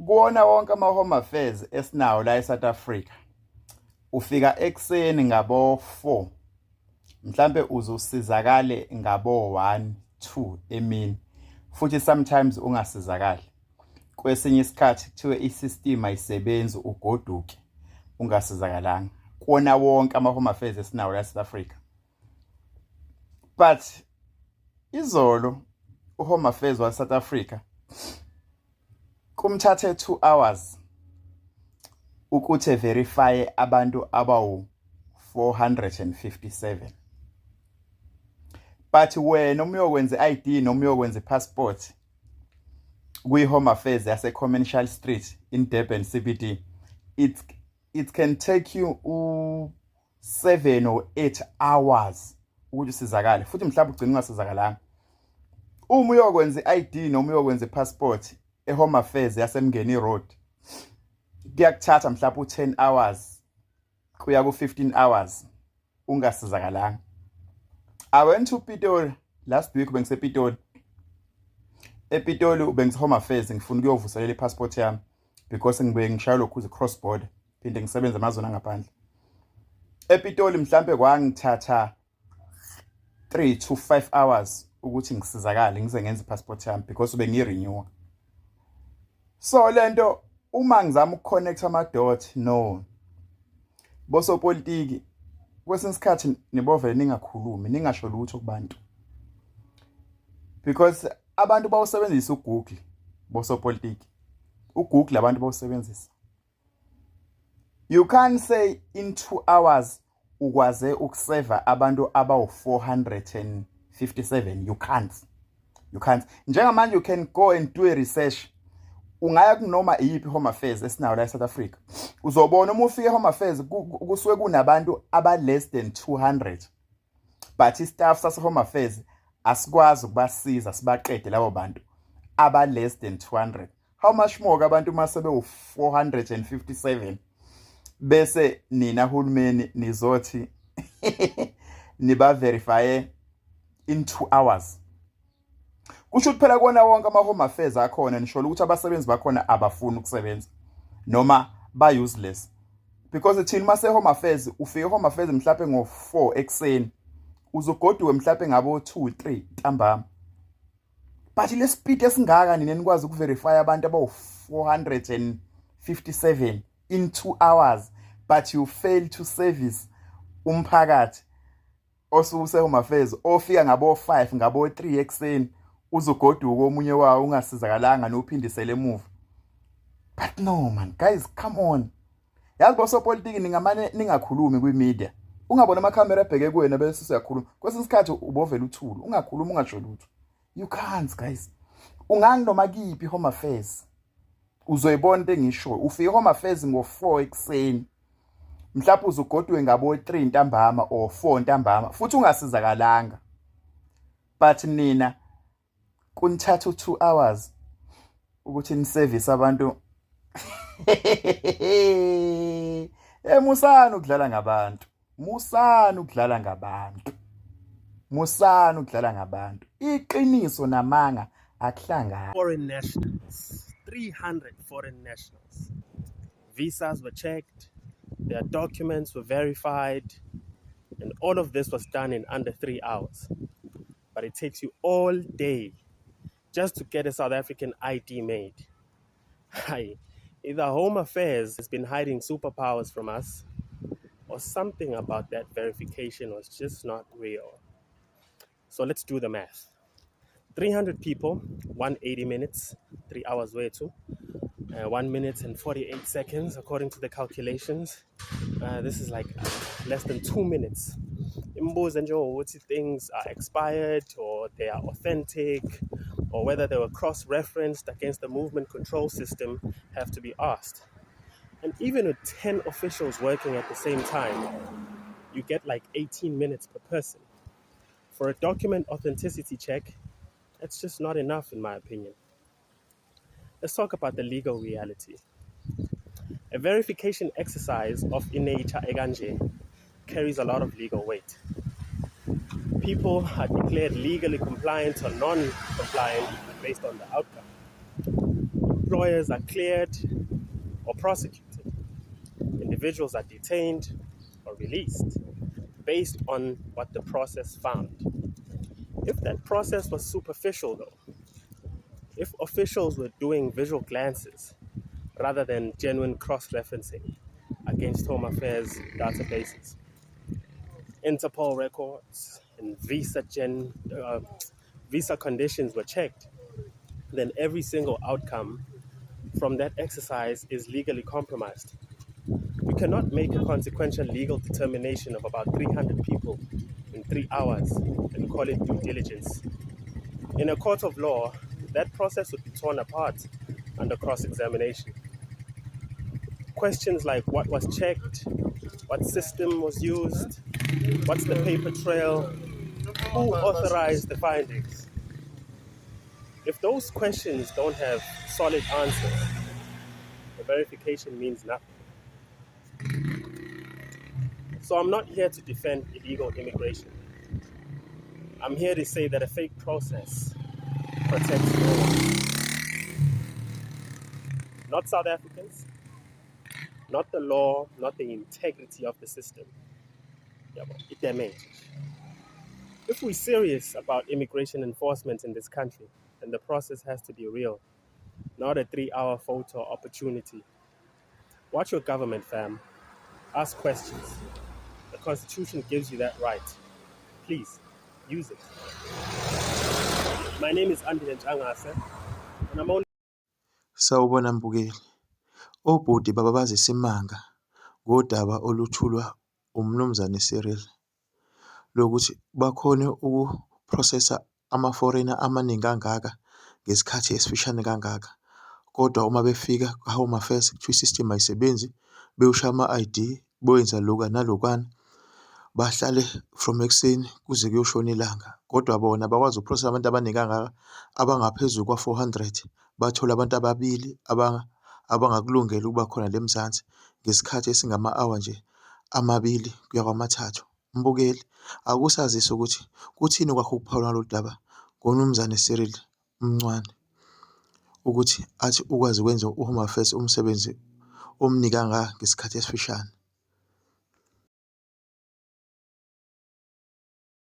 Kuwona wonke ama-home affairs esinawo la eSouth Africa, ufika ekuseni ngabo-4, mhlampe uzusizakale ngabo-1, 2 emini, futhi sometimes ungasizakali. Kwesinye isikhathi kuthiwe i-system ayisebenzi, ugoduke ungasizakalanga. Kuwona wonke ama-home affairs esinawo la eSouth Africa. But izolo u-home affairs wa-South Africa kumthathe 2 hours ukuthi verify abantu abawu-457. But wena uma uyokwenza i-ID noma uyokwenza i-passport kwi-home affairs yase-Commercial Street in Durban CBD, it can take you 7 or 8 hours ukuthi usizakale, futhi mhlawumbe ugcina ungasizakalanga. Uma uyokwenza i-ID noma uyokwenza i-passport e-home affairs yaseMngeni Road, kuyakuthatha mhlawumbe u-10 hours kuya ku-15 hours ungasizakalanga. I went to Pitoli last week, bengisepitoli. Epitoli bengise-home affairs, ngifuna ukuyovuselela i-passport yami because ngibuye ngishaya lokhu cross border, phinde ngisebenza amazweni angaphandle. Epitoli mhlambe kwangithatha 3 to 5 hours ukuthi ngisizakale ngize ngenze i-passport yami because bengirenew. So lento uma ngizama ukuconnect ama-dot, no. Bosopolitiki kwesinye isikhathi nibovele ningakhulumi, ningasho lutho kubantu. Because abantu bawusebenzisa uGoogle, bosopolitiki. uGoogle abantu bawusebenzisa. You can't say in 2 hours ukwaze ukuseva abantu abawu-457. You can't. Njengamanje you can go and do a research. Ungaya kunoma iyiphi home affairs esinayo la eSouth Africa. Uzobona uma ufika home affairs kusuke kunabantu aba-less than 200. But i-staff sase-home affairs asikwazi ukubasiza sibaqede labo bantu aba-less than 200. How much more abantu uma sebe-457? Bese nina hulumeni nizothi niba-verifye in 2 hours. Kusho ukuthi phela kona wonke ama-home affairs akhona nisho ukuthi abasebenzi bakhona abafuni ukusebenza noma ba-useless. Because thina mase-home affairs, ufike home affairs mhlawumbe ngo-4 ekuseni, uzogoduke mhlawumbe ngabo-2, 3 ntambama. But le speed esingaka nina nikwazi ukuverify abantu abawu-457 in 2 hours, but you fail to service umphakathi osuse-home affairs ofika ngabo-5 ngabo-3 ekuseni, uzogoduka omunye wawo ungasizakalanga nophindisele emuva. But no man, guys, come on. Yazi bosopolitiki ningamane ningakhulumi kwi-media. Ungabona amakhamera ebheke kuwena bese uyakhuluma. Kwesinye isikhathi ubovela uthulu, ungakhuluma ungasho lutho. You can't, guys. Unganoma kiphi home affairs. Uzoyibona into engisho. Ufike home affairs ngo-4 ekuseni. Mhlawumbe uzogoduke ngabo-3 ntambama or 4 ntambama futhi ungasizakalanga. But nina kunithatha 2 hours ukuthi niservice abantu. Musana ukudlala ngabantu. Iqiniso namanga akuhlangana. Foreign nationals, 300 foreign nationals. Visas were checked, their documents were verified, and all of this was done in under 3 hours. But it takes you all day just to get a South African ID made. Either Home Affairs has been hiding superpowers from us, or something about that verification was just not real. So let's do the math. 300 people, 180 minutes, 3 hours way too. 1 minute and 48 seconds according to the calculations. This is like less than 2 minutes. Imbuzo nje ukuthi things are expired or they are authentic, or whether they were cross-referenced against the movement control system have to be asked. And even with 10 officials working at the same time, you get like 18 minutes per person. For a document authenticity check, that's just not enough in my opinion. Let's talk about the legal reality. A verification exercise of Ineita Eganje carries a lot of legal weight. People are declared legally compliant or non-compliant based on the outcome. employers are cleared or prosecuted. Individuals are detained or released based on what the process found. If that process was superficial, though, if officials were doing visual glances rather than genuine cross referencing against Home Affairs databases, Interpol records, and visa conditions were checked, then every single outcome from that exercise is legally compromised. We cannot make a consequential legal determination of about 300 people in 3 hours and call it due diligence. In a court of law, that process would be torn apart under cross-examination. Questions like what was checked, what system was used, what's the paper trail, who authorized the findings? If those questions don't have solid answers, the verification means nothing. So I'm not here to defend illegal immigration. I'm here to say that a fake process protects no one. Not South Africans, not the law, not the integrity of the system. It damages. If we're serious about immigration enforcement in this country, then the process has to be real, not a 3-hour photo opportunity. Watch your government, fam. Ask questions. The Constitution gives you that right. Please, use it. My name is Andy Njangase, and I'm only... Sawubona mbukeli, obhuti baba bazisimanga ngodaba oluthulwa umnumzane Cyril lokuthi bakhone ukuprocessa ama-foreigner amaningi kangaka ngesikhathi esifishane kangaka. Kodwa uma befika kwa-Home Affairs kuthiwa i-system ayisebenzi, beyoshaya ama-ID, boyenza lokhu nalokhwana, bahlale from ekuseni kuze kuyoshona ilanga. Kodwa bona bakwazi ukuprocessa abantu abaningi kangaka abangaphezu kwa-400, bathola abantu ababili abangakulungela ukuba khona le Mzansi ngesikhathi esingama-hour nje amabili kuya kwamathathu. Mbukeli, akusazise ukuthi kuthini kwakho ukuphawula lolu daba ngoMnumzane Cyril Mncwane ukuthi athi ukwazi ukwenza u-Home Affairs umsebenzi omningi kangaka ngesikhathi esifishane.